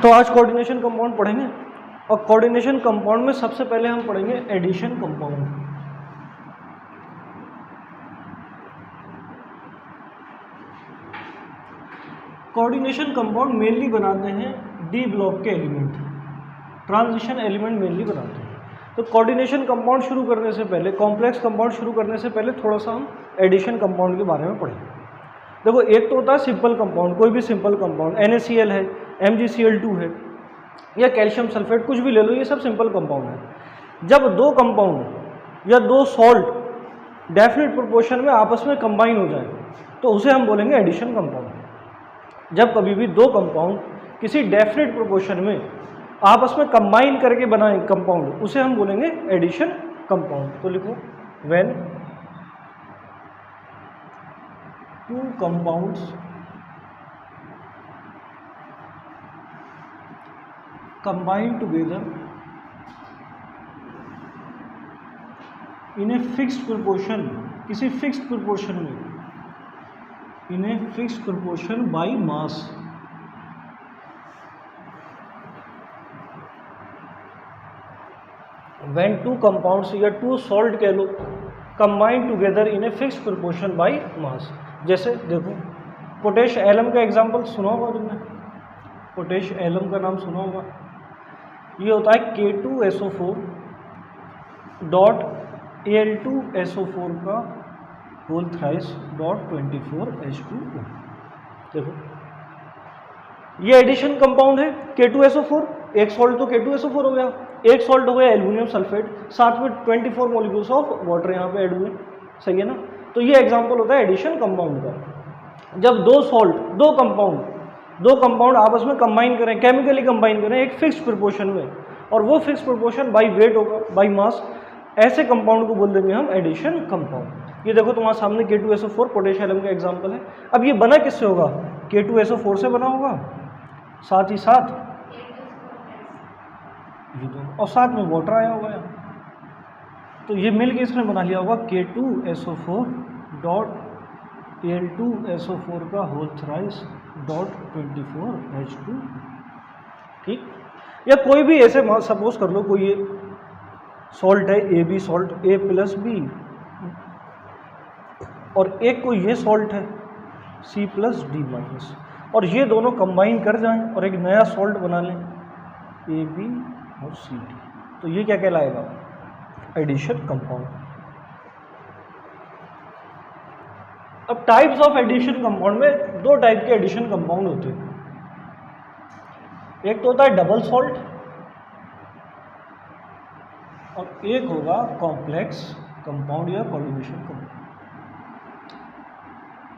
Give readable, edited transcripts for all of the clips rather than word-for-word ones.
तो आज coordination compound पढ़ेंगे और कोऑर्डिनेशन कंपाउंड में सबसे पहले हम पढ़ेंगे addition compound. Coordination compound mainly बनाते हैं डी ब्लॉक के एलिमेंट, ट्रांजिशन एलिमेंट मेनली बनाते हैं। तो कोऑर्डिनेशन कंपाउंड शुरू करने से पहले, कॉम्प्लेक्स कंपाउंड शुरू करने से पहले थोड़ा सा हम एडिशन कंपाउंड के बारे में पढ़ेंगे। देखो, एक तो होता है सिंपल कंपाउंड, कोई भी सिंपल कंपाउंड, NaCl है, MgCl2 है या कैल्शियम सल्फेट, कुछ भी ले लो, ये सब सिंपल कंपाउंड है। जब दो कंपाउंड या दो सॉल्ट डेफिनेट प्रोपोर्शन में आपस में कंबाइन हो जाए तो उसे हम बोलेंगे एडिशन कंपाउंड। जब कभी भी दो कंपाउंड किसी डेफिनेट प्रोपोर्शन में आपस में कंबाइन करके बनाए कंपाउंड, उसे हम बोलेंगे एडिशन कंपाउंड। तो लिखो, when two compounds combine together in a fixed proportion, किसी फिक्स्ड प्रोपोर्शन में, in a fixed proportion by mass, when two compounds या two salt कह लो combine together in a fixed proportion by mass। जैसे देखो, potash alum का example सुना होगा तुमने, पोटेश एलम का नाम सुना होगा। ये होता है K2SO4 डॉट Al2SO4 का होल थ्राइस डॉट 24H2O। देखो, ये एडिशन कंपाउंड है K2SO4, एक सॉल्ट तो K2SO4 हो गया, एक सॉल्ट हो गया एल्युमिनियम सल्फेट, साथ में 24 मॉलिक्यूल्स ऑफ वाटर यहाँ पे ऐड हुए, सही है ना। तो ये एग्जांपल होता है एडिशन कंपाउंड का। जब दो सॉल्ट, दो कंपाउंड आपस में कंबाइन करें, केमिकली कंबाइन करें एक फिक्स प्रोपोर्शन में, और वो फिक्स प्रोपोर्शन बाय वेट होगा, बाय मास, ऐसे कंपाउंड को बोल देंगे हम एडिशन कंपाउंड। ये देखो तुम्हारे सामने K2SO4 पोटेशियम एलम का एग्जांपल है। अब ये बना किससे होगा? K2SO4 से बना होगा, साथ ही साथ ये दोनों, और साथ में वाटर आया होगा यहाँ। तो ये मिलके इसने बना लिया होगा K2SO4 डॉट Al2SO4 का होल थ्राइस डॉट 24H2। ठीक, या कोई भी ऐसे सपोज कर लो, कोई ये सॉल्ट है AB सॉल्ट, A+B, और एक कोई ये सॉल्ट है C+D-, और ये दोनों कंबाइन कर जाएं और एक नया सॉल्ट बना लें AB और CD, तो ये क्या कहलाएगा? Addition compound. अब टाइप्स ऑफ एडिशन कंपाउंड में दो टाइप के एडिशन कंपाउंड होते हैं। एक तो होता है डबल सॉल्ट और एक होगा कॉम्प्लेक्स कंपाउंड या कोऑर्डिनेशन कंपाउंड।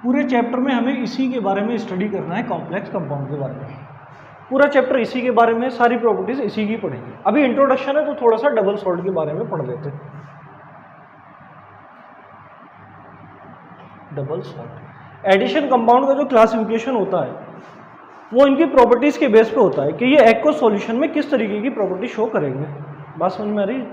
पूरे चैप्टर में हमें इसी के बारे में स्टडी करना है, कॉम्प्लेक्स कंपाउंड के बारे में। पूरा चैप्टर इसी के बारे में, सारी प्रॉपर्टीज इसी की पढ़ेंगे। अभी इंट्रोडक्शन है तो थोड़ा सा डबल सॉल्ट के बारे में पढ़ लेते हैं। डबल सॉल्ट एडिशन कंपाउंड का जो क्लासिफिकेशन होता है वो इनकी प्रॉपर्टीज के बेस पे होता है कि ये एक्वस सॉल्यूशन में किस तरीके की प्रॉपर्टी शो करेंगे। बात समझ में आ रही है?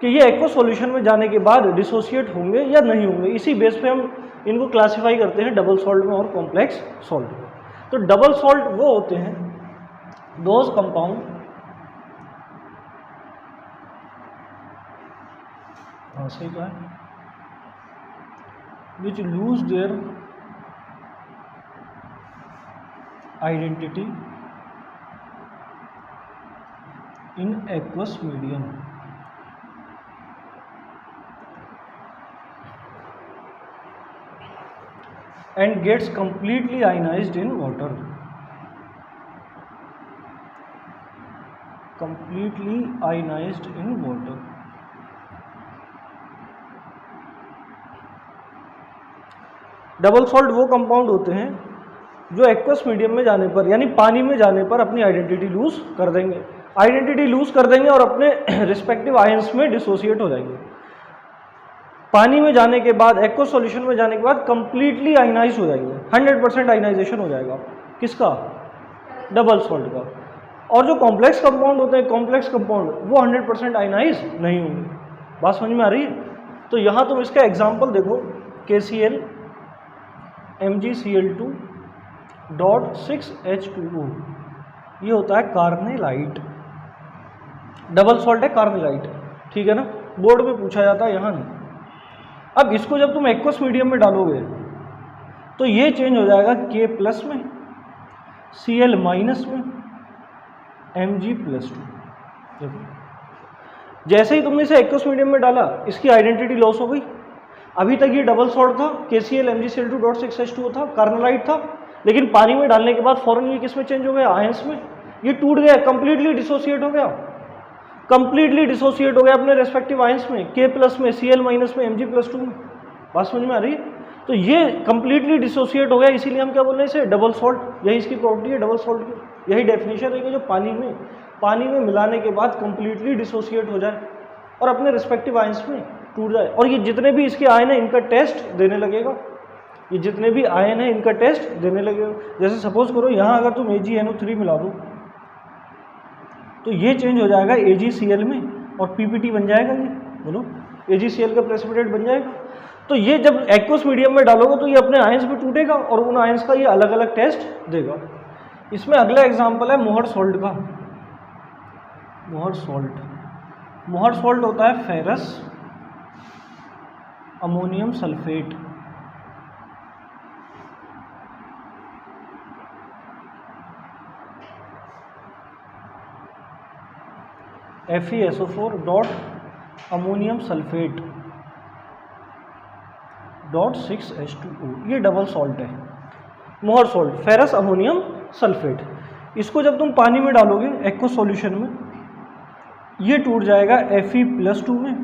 कि ये एक्वस सॉल्यूशन में जाने के बाद डिसोसिएट होंगे या नहीं होंगे, इसी बेस पे हम इनको क्लासीफाई करते हैं डबल सॉल्ट में और कॉम्प्लेक्स सॉल्ट में। तो डबल सॉल्ट वो होते हैं दोज कंपाउंड सही कहा है, which lose their identity in aqueous medium and gets completely ionized in water. Completely ionized in water. Double salt वो कंपाउंड होते हैं जो एक्वस मीडियम में जाने पर, यानी पानी में जाने पर अपनी आइडेंटिटी लूज कर देंगे, और अपने रिस्पेक्टिव आयंस में डिसोसिएट हो जाएंगे। पानी में जाने के बाद, एक्वस सॉल्यूशन में जाने के बाद कंप्लीटली आयनाइज हो जाएंगे, 100% आयनाइजेशन हो जाएगा। किसका? डबल सॉल्ट का। और जो कॉम्प्लेक्स कंपाउंड होते हैं, कॉम्प्लेक्स कंपाउंड, वो 100% आयनाइज नहीं होंगे। बात समझ में आ रही है? तो यहाँ तुम इसका एग्जाम्पल देखो, KCl MgCl2 .6H2O, ये होता है कार्नेलाइट, डबल सॉल्ट है कार्नेलाइट, ठीक है ना, बोर्ड में पूछा जाता है, यहाँ नहीं। अब इसको जब तुम एक्वस मीडियम में डालोगे तो ये चेंज हो जाएगा K प्लस में, Cl माइनस में, Mg+2। देखो जैसे ही तुमने इसे एक्वस मीडियम में डाला इसकी आइडेंटिटी लॉस हो गई। अभी तक ये डबल सॉल्ट था, KCl MgCl2.6H2O था, कार्नेलाइट था, लेकिन पानी में डालने के बाद फौरन ये किस में चेंज हो गया, आयंस में। ये टूट गया, कंप्लीटली डिसोसिएट हो गया, कंप्लीटली डिसोसिएट हो गया अपने रेस्पेक्टिव आयंस में, K प्लस में, Cl माइनस में, Mg+2 में। बात समझ में आ रही है? तो ये कंप्लीटली डिसोसिएट हो गया, इसीलिए हम क्या बोल रहे हैं इसे डबल सॉल्ट। यही इसकी प्रॉपर्टी है डबल सॉल्ट की, यही डेफिनेशन है कि जो पानी में मिलाने के बाद कंप्लीटली डिसोसिएट हो जाए और अपने रिस्पेक्टिव आयंस में टूट जाए। और ये जितने भी इसके आयन है इनका टेस्ट देने लगेगा, ये जितने भी आयन है इनका टेस्ट देने लगेगा। जैसे सपोज करो यहाँ अगर तुम AgNO3 मिला दो तो ये चेंज हो जाएगा AgCl में और PPT बन जाएगा, ये बोलो AgCl का प्रेसिपिटेट बन जाएगा। तो ये जब एक्वस मीडियम में डालोगे तो ये अपने आयंस में टूटेगा और उन आयंस का ये अलग अलग टेस्ट देगा। इसमें अगला एग्जाम्पल है मोहर सॉल्ट का। मोहर सॉल्ट होता है ferrous ammonium sulphate. FeSO4 dot ammonium sulphate dot 6H2O, ये डबल सॉल्ट है मोहर सॉल्ट, फेरस अमोनियम सल्फेट। इसको जब तुम पानी में डालोगे एक्वस सॉल्यूशन में ये टूट जाएगा Fe+2 में,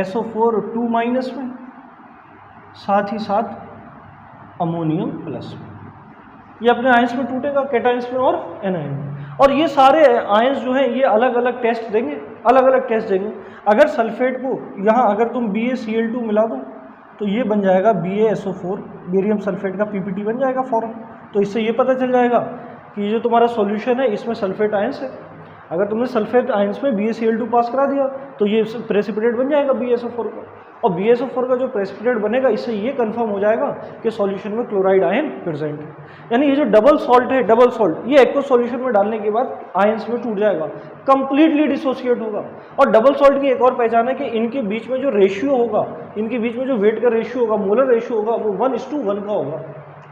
SO4 2 माइनस में, साथ ही साथ अमोनियम प्लस में। ये अपने आयंस में टूटेगा, कैटायंस में और एनायन में। और ये सारे आयंस जो हैं ये अलग अलग टेस्ट देंगे, अलग अलग टेस्ट देंगे। अगर सल्फेट को यहाँ अगर तुम BaCl2 मिला दो तो ये बन जाएगा BaSO4, बेरियम सल्फेट का PPT बन जाएगा फौरन। तो इससे ये पता चल जाएगा कि जो तुम्हारा सॉल्यूशन है इसमें सल्फेट आयंस है। अगर तुमने सल्फेट आयंस में BaCl2 पास करा दिया तो ये प्रेसिपिटेट बन जाएगा BaSO4 का, और BaSO4 का जो प्रेसिपिटेट बनेगा इससे ये कंफर्म हो जाएगा कि सॉल्यूशन में क्लोराइड आयन प्रेजेंट है। यानी ये जो डबल सॉल्ट है, डबल सॉल्ट, ये एक्वस सॉल्यूशन में डालने के बाद आयंस में टूट जाएगा, कंप्लीटली डिसोसिएट होगा। और डबल सॉल्ट की एक और पहचान है कि इनके बीच में जो रेशियो होगा, इनके बीच में जो वेट का रेशियो होगा, मोलर रेशियो होगा, वो 1:1 का होगा।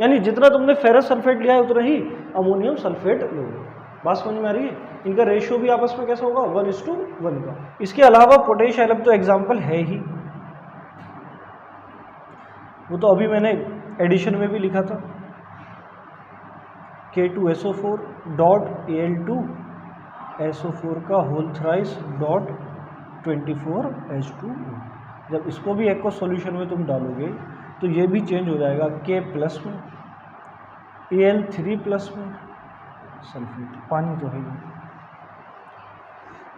यानी जितना तुमने फेरस सल्फेट लिया है उतना ही अमोनियम सल्फेट लोगे। बात समझ में आ रही है? इनका रेशियो भी आपस में कैसा होगा, 1:1 का। इसके अलावा पोटेश एलम तो एग्जाम्पल है ही, वो तो अभी मैंने एडिशन में भी लिखा था, K2SO4 डॉट Al2SO4 का होल थ्राइस डॉट 24H2O। जब इसको भी एक्वस सॉल्यूशन में तुम डालोगे तो ये भी चेंज हो जाएगा, K प्लस में, Al3 प्लस में, सल्फेट, पानी तो है ही।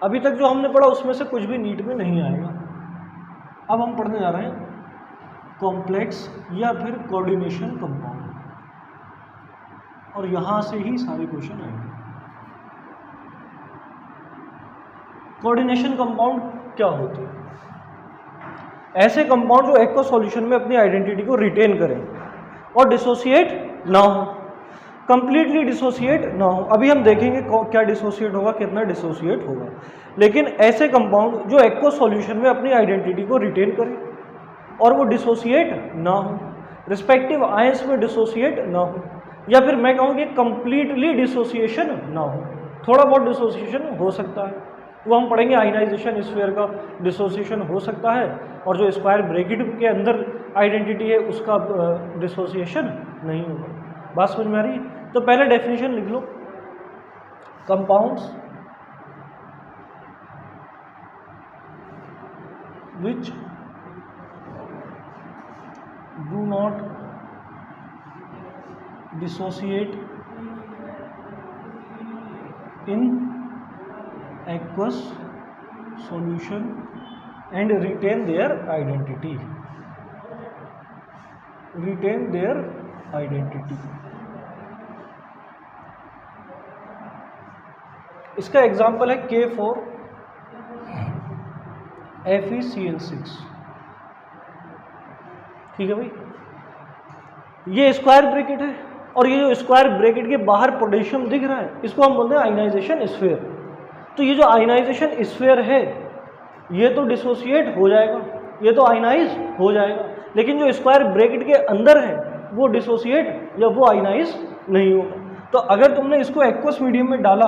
अभी तक जो हमने पढ़ा उसमें से कुछ भी नीट में नहीं आएगा। अब हम पढ़ने जा रहे हैं कॉम्प्लेक्स या फिर कोऑर्डिनेशन कंपाउंड, और यहां से ही सारे क्वेश्चन आएंगे। कोऑर्डिनेशन कंपाउंड क्या होते हैं? ऐसे कंपाउंड जो एक्वस सॉल्यूशन में अपनी आइडेंटिटी को रिटेन करें और डिसोसिएट ना हो, कंप्लीटली डिसोसिएट ना हो। अभी हम देखेंगे क्या डिसोसिएट होगा, कितना डिसोसिएट होगा। लेकिन ऐसे कंपाउंड जो एक्वस सॉल्यूशन में अपनी आइडेंटिटी को रिटेन करें और वो डिसोसिएट ना हो, रिस्पेक्टिव आयंस में डिसोसिएट ना हो, या फिर मैं कहूँ कि कंप्लीटली डिसोसिएशन ना हो, थोड़ा बहुत डिसोसिएशन हो सकता है, वो हम पढ़ेंगे। आयनाइजेशन स्फीयर का डिसोसिएशन हो सकता है, और जो स्क्वायर ब्रैकेट के अंदर आइडेंटिटी है उसका डिसोसिएशन नहीं होगा। बात समझ में आ रही है? तो पहले डेफिनेशन लिख लो, compounds which do not dissociate in aqueous solution and retain their identity. Retain their identity. इसका एग्जाम्पल है K4 FeCl6। ठीक है भाई, ये स्क्वायर ब्रैकेट है, और ये जो स्क्वायर ब्रैकेट के बाहर पोटेशियम दिख रहा है, इसको हम बोलते हैं आयनाइजेशन स्फीयर। तो ये जो आयनाइजेशन स्फीयर है ये तो डिसोसिएट हो जाएगा, ये तो आयनाइज हो जाएगा, लेकिन जो स्क्वायर ब्रैकेट के अंदर है वो डिसोसिएट या वो आयनाइज नहीं होगा। तो अगर तुमने इसको एक्वस मीडियम में डाला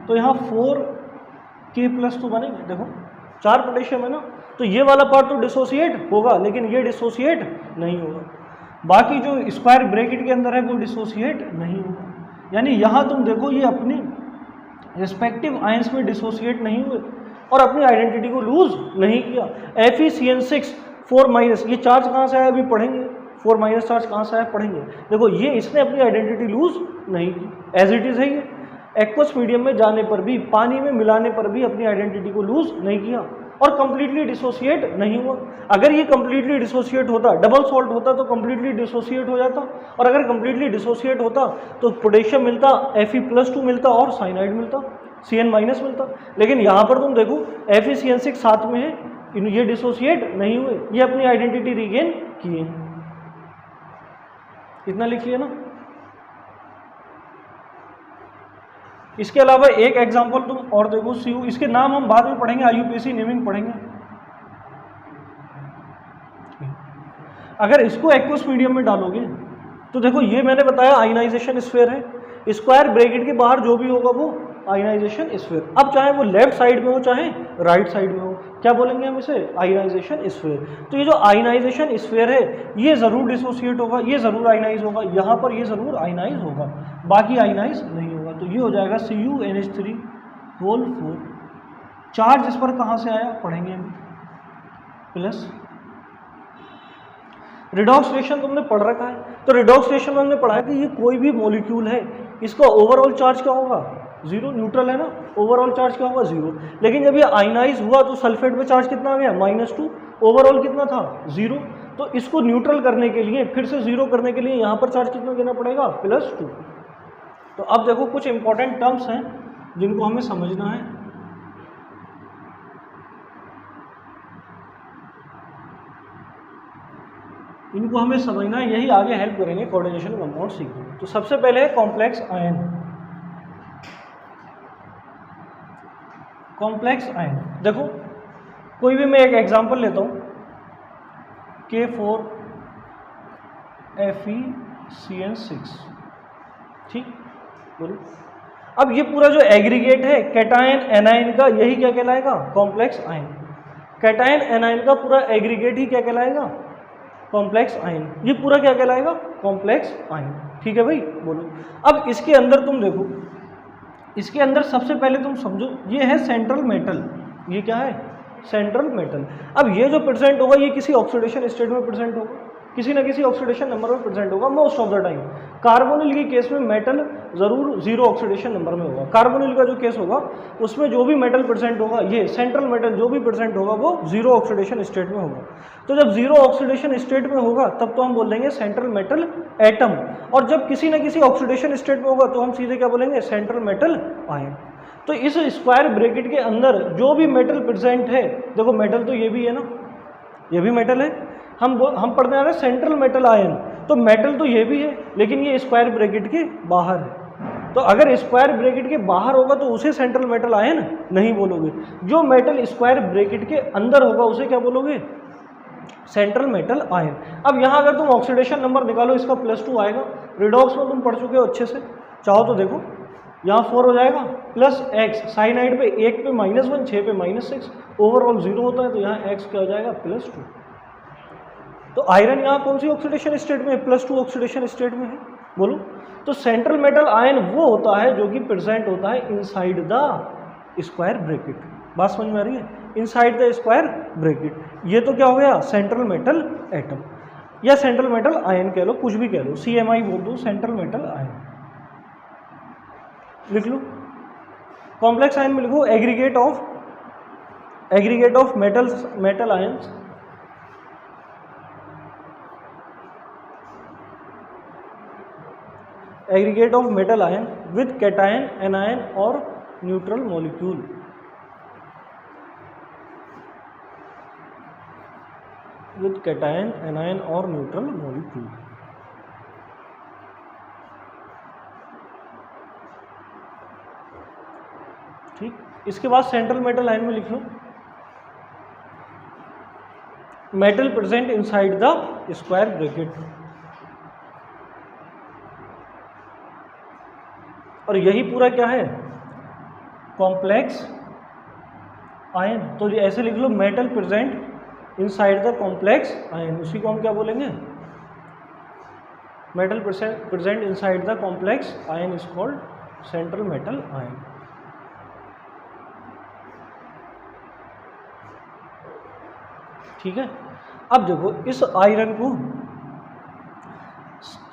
तो यहाँ 4K+ तो बनेंगे, देखो 4 पोटेशियम है ना, तो ये वाला पार्ट तो डिसोसिएट होगा लेकिन ये डिसोसिएट नहीं होगा। बाकी जो स्क्वायर ब्रैकेट के अंदर है वो डिसोसिएट नहीं होगा। यानी यहाँ तुम देखो ये अपनी रिस्पेक्टिव आयंस में डिसोसिएट नहीं हुए और अपनी आइडेंटिटी को लूज नहीं किया। FeCN6 4- ये चार्ज कहाँ से आया अभी पढ़ेंगे, 4- चार्ज कहाँ से आया पढ़ेंगे। देखो ये इसने अपनी आइडेंटिटी लूज नहीं की, एज इट इज है ये। एक्वस मीडियम में जाने पर भी, पानी में मिलाने पर भी अपनी आइडेंटिटी को लूज नहीं किया और कंप्लीटली डिसोसिएट नहीं हुआ। अगर ये कंप्लीटली डिसोसिएट होता, डबल सॉल्ट होता तो कंप्लीटली डिसोसिएट हो जाता, और अगर कंप्लीटली डिसोसिएट होता तो पोटेशियम मिलता, Fe+2 मिलता और साइनाइड मिलता, Cn- मिलता। लेकिन यहाँ पर तुम देखो FeCN6 साथ में है, ये डिसोसिएट नहीं हुए, ये अपनी आइडेंटिटी रिगेन किए। इतना लिख लिया ना। इसके अलावा एक एग्जांपल तुम और देखो, CU, इसके नाम हम बाद में पढ़ेंगे, IUPAC नेमिंग पढ़ेंगे। अगर इसको एक्वस मीडियम में डालोगे तो देखो ये मैंने बताया आयनाइजेशन स्फीयर है, स्क्वायर ब्रैकेट के बाहर जो भी होगा वो आयनाइजेशन स्फीयर। अब चाहे वो लेफ्ट साइड में हो चाहे राइट साइड में हो, क्या बोलेंगे हम इसे, आयनाइजेशन स्फीयर। तो ये जो आयनाइजेशन स्फीयर है ये जरूर डिसोसिएट होगा, ये जरूर आयनाइज होगा, यहाँ पर ये जरूर आयनाइज होगा, बाकी आयनाइज नहीं होगा। तो ये हो जाएगा CuNH3 4। चार्ज इस पर कहाँ से आया पढ़ेंगे हम, प्लस। रिडॉक्स रिएक्शन तुमने पढ़ रखा है, तो रिडॉक्स रिएक्शन में हमने पढ़ा है कि ये कोई भी मॉलिक्यूल है, इसका ओवरऑल चार्ज क्या होगा, 0, न्यूट्रल है ना, ओवरऑल चार्ज क्या होगा 0। लेकिन जब ये आयनाइज हुआ तो सल्फेट पे चार्ज कितना आ गया, -2, ओवरऑल कितना था 0। तो इसको न्यूट्रल करने के लिए, फिर से 0 करने के लिए यहाँ पर चार्ज कितना देना पड़ेगा, +2। तो अब देखो कुछ इंपॉर्टेंट टर्म्स हैं जिनको हमें समझना है। इनको हमें समझना है, यही आगे हेल्प करेंगे कोऑर्डिनेशन कंपाउंड सीखने में। तो सबसे पहले है कॉम्प्लेक्स आयन। कॉम्प्लेक्स आयन देखो, कोई भी मैं एक एग्जांपल लेता हूँ, K4FeCN6, ठीक, बोलो। अब ये पूरा जो एग्रीगेट है कैटायन एनायन का, यही क्या कहलाएगा, कॉम्प्लेक्स आयन। कैटायन एनायन का पूरा एग्रीगेट ही क्या कहलाएगा, कॉम्प्लेक्स आयन। ये पूरा क्या कहलाएगा, कॉम्प्लेक्स आयन, ठीक है भाई, बोलो। अब इसके अंदर तुम देखो, इसके अंदर सबसे पहले तुम समझो ये है सेंट्रल मेटल, ये क्या है, सेंट्रल मेटल। अब ये जो प्रेजेंट होगा ये किसी ऑक्सीडेशन स्टेट में प्रेजेंट होगा, किसी ना किसी ऑक्सीडेशन नंबर में प्रेजेंट होगा most of the time. Carbonyl के केस में मेटल जरूर 0 ऑक्सीडेशन नंबर में होगा। कार्बोनिल का जो केस होगा उसमें जो भी मेटल प्रेजेंट होगा, ये सेंट्रल मेटल जो भी प्रेजेंट होगा वो 0 ऑक्सीडेशन स्टेट में होगा। तो जब 0 ऑक्सीडेशन स्टेट में होगा तब तो हम बोल देंगे सेंट्रल मेटल एटम, और जब किसी न किसी ऑक्सीडेशन स्टेट में होगा तो हम सीधे क्या बोलेंगे, सेंट्रल मेटल आयन। तो इस स्क्वायर ब्रैकेट के अंदर जो भी मेटल प्रेजेंट है, देखो मेटल तो ये भी है ना, ये भी मेटल है, हम पढ़ने आ रहे हैं सेंट्रल मेटल आयन, तो मेटल तो ये भी है लेकिन ये स्क्वायर ब्रैकेट के बाहर है। तो अगर स्क्वायर ब्रैकेट के बाहर होगा तो उसे सेंट्रल मेटल आयन नहीं बोलोगे, जो मेटल स्क्वायर ब्रैकेट के अंदर होगा उसे क्या बोलोगे, सेंट्रल मेटल आयन। अब यहाँ अगर तुम ऑक्सीडेशन नंबर निकालो इसका +2 आएगा, रिडॉक्स में तुम पढ़ चुके हो अच्छे से, चाहो तो देखो यहाँ 4 हो जाएगा, +x, साइनाइड पे 1 पे -1, 6 पे -6, ओवरऑल 0 होता है, तो यहाँ x क्या हो जाएगा, +2। तो आयरन यहाँ कौन सी ऑक्सीडेशन स्टेट में है, +2 ऑक्सीडेशन स्टेट में है, बोलो। तो सेंट्रल मेटल आयन वो होता है जो कि प्रेजेंट होता है इनसाइड द स्क्वायर ब्रैकेट। बात समझ में आ रही है, इनसाइड द स्क्वायर ब्रैकेट। ये तो क्या हो गया, सेंट्रल मेटल एटम या सेंट्रल मेटल आयन कह लो, कुछ भी कह लो, CMI बोल दो, सेंट्रल मेटल आयन लिख लो। कॉम्प्लेक्स आयन में लिखो aggregate of metal ions, aggregate of metal ion with cation anion और neutral molecule. With cation anion और न्यूट्रल मॉलिक्यूल। ठीक, इसके बाद सेंट्रल मेटल आयन में लिख लो metal present inside the square bracket. और यही पूरा क्या है, कॉम्प्लेक्स आयन। तो ऐसे लिख लो metal present inside the complex ion, उसी को हम क्या बोलेंगे, metal present inside the complex ion is called central metal ion. ठीक है, अब देखो इस आयरन को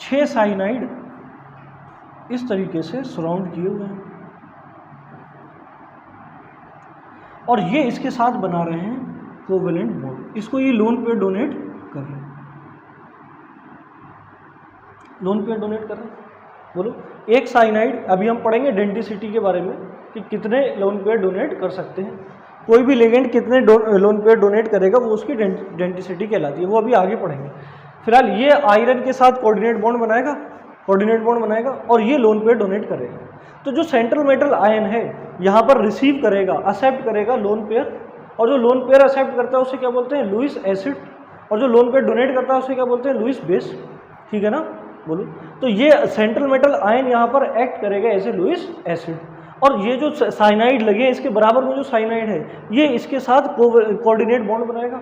6 साइनाइड इस तरीके से सराउंड किए हुए हैं और ये इसके साथ बना रहे हैं कोवेलेंट बॉन्ड। इसको ये लोन पेयर डोनेट कर रहे हैं, लोन पेयर डोनेट कर रहे हैं। बोलो एक साइनाइड, अभी हम पढ़ेंगे डेंटिसिटी के बारे में कि कितने लोन पेयर डोनेट कर सकते हैं, कोई भी लिगेंड कितने लोन पेयर डोनेट करेगा वो उसकी डेंटिसिटी कहलाती है, वो अभी आगे पढ़ेंगे। फिलहाल ये आयरन के साथ कोऑर्डिनेट बॉन्ड बनाएगा और ये लोन पेयर डोनेट करेगा। तो जो सेंट्रल मेटल आयन है यहाँ पर रिसीव करेगा, एक्सेप्ट करेगा लोन पेयर, और जो लोन पेयर एक्सेप्ट करता है उसे क्या बोलते हैं, लुईस एसिड, और जो लोन पेयर डोनेट करता है उसे क्या बोलते हैं, लुईस बेस। ठीक है ना, बोलो। तो ये सेंट्रल मेटल आयन यहाँ पर एक्ट करेगा एज ए लुईस एसिड, और ये जो साइनाइड लगे इसके बराबर में जो साइनाइड है ये इसके साथ कोऑर्डिनेट बॉन्ड बनाएगा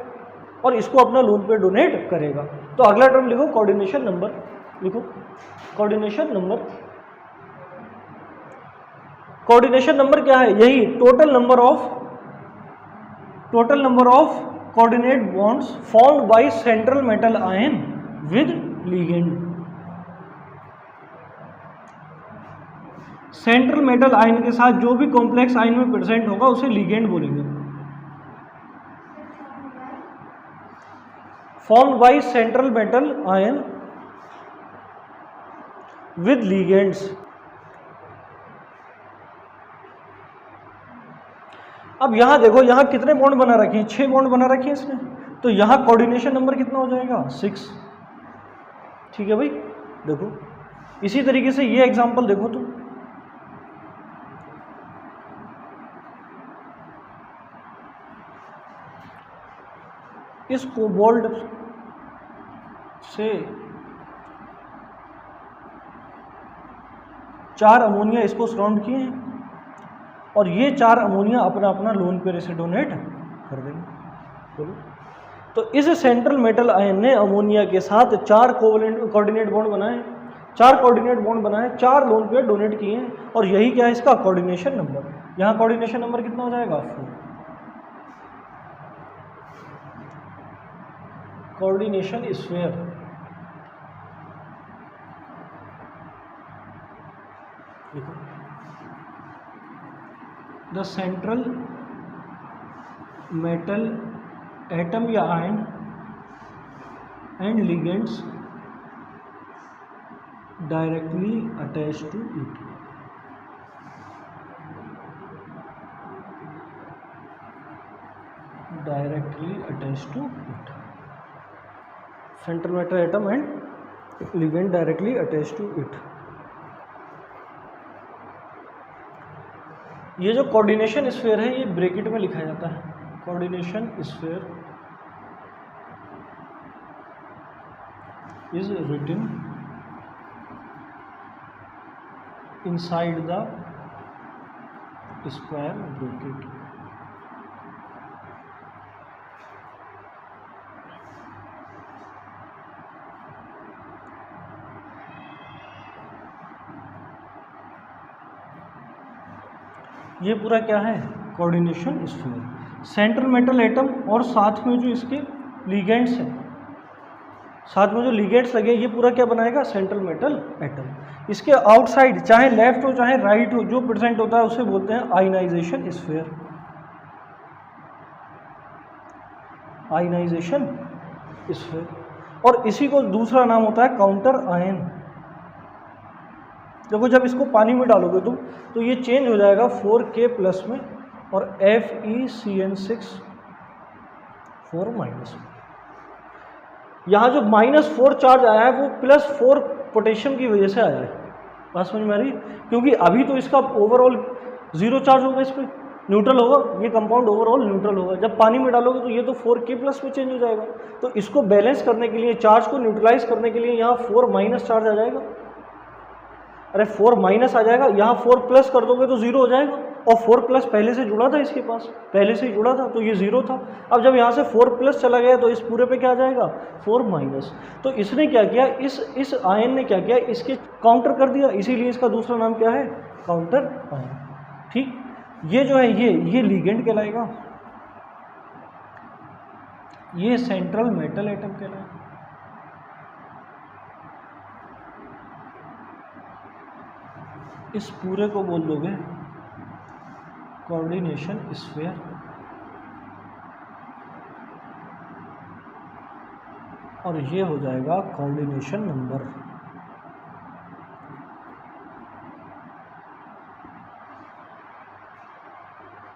और इसको अपना लोन पेयर डोनेट करेगा। तो अगला टर्म लिखो कोऑर्डिनेशन नंबर, लिखो कोऑर्डिनेशन नंबर। कोऑर्डिनेशन नंबर क्या है, यही total number of coordinate bonds formed by central metal ion with ligand. Central metal ion के साथ जो भी कॉम्प्लेक्स आयन में प्रेजेंट होगा उसे लिगेंड बोलेंगे। Formed by central metal ion with ligands. अब यहां देखो, यहां कितने बॉन्ड बना रखे हैं, 6 बॉन्ड बना रखे हैं इसने, तो यहां कोऑर्डिनेशन नंबर कितना हो जाएगा, 6। ठीक है भाई, देखो इसी तरीके से ये एग्जांपल देखो तुम, इस कोबाल्ट से 4 अमोनिया इसको सराउंड किए हैं और ये 4 अमोनिया अपना अपना लोन पेयर से डोनेट कर देंगे। बोलो, तो इस सेंट्रल मेटल आयन ने अमोनिया के साथ 4 कोऑर्डिनेट बॉन्ड बनाए, 4 कोऑर्डिनेट बॉन्ड बनाए, 4 लोन पेयर डोनेट किए हैं, और यही क्या है इसका कोऑर्डिनेशन नंबर। यहाँ कोऑर्डिनेशन नंबर कितना हो जाएगा, 4। Coordination sphere, the central metal atom या ion and ligands directly attached to it. Directly attached to it, central metal atom and ligand directly attached to it. ये जो कोऑर्डिनेशन स्फीयर है ये bracket में लिखा जाता है, coordination sphere is written inside the square bracket. ये पूरा क्या है, coordination sphere. Central metal atom और साथ में जो इसके लिगेंड्स हैं, साथ में जो लिगेंड्स लगे, ये पूरा क्या बनाएगा, सेंट्रल मेटल एटम। इसके आउटसाइड चाहे लेफ्ट हो चाहे राइट हो जो प्रेजेंट होता है उसे बोलते हैं आयनाइजेशन स्फीयर। आयनाइजेशन स्फीयर, और इसी को दूसरा नाम होता है काउंटर आयन। देखो जब इसको पानी में डालोगे तुम तो ये चेंज हो जाएगा 4K प्लस में और FeCN6 4 माइनस में। यहाँ जो -4 चार्ज आया है वो +4 पोटेशियम की वजह से आया है। बात समझ में आ रही है? क्योंकि अभी तो इसका ओवरऑल 0 चार्ज होगा इस पर, न्यूट्रल होगा, ये कंपाउंड ओवरऑल न्यूट्रल होगा। जब पानी में डालोगे तो ये तो 4K+ में चेंज हो जाएगा। तो इसको बैलेंस करने के लिए, चार्ज को न्यूट्रलाइज करने के लिए यहाँ 4- चार्ज आ जाएगा। अरे 4- आ जाएगा, यहाँ 4+ कर दोगे तो 0 हो जाएगा, और 4+ पहले से जुड़ा था, इसके पास पहले से ही जुड़ा था, तो ये 0 था। अब जब यहाँ से 4+ चला गया तो इस पूरे पे क्या आ जाएगा, 4-। तो इसने क्या किया, इस आयन ने क्या किया, इसके काउंटर कर दिया, इसीलिए इसका दूसरा नाम क्या है, काउंटर आयन। ठीक, ये जो है ये लिगेंड कहलाएगा, ये सेंट्रल मेटल एटम कहलाएगा। इस पूरे को बोल दोगे कोऑर्डिनेशन स्फीयर, और ये हो जाएगा कोऑर्डिनेशन नंबर।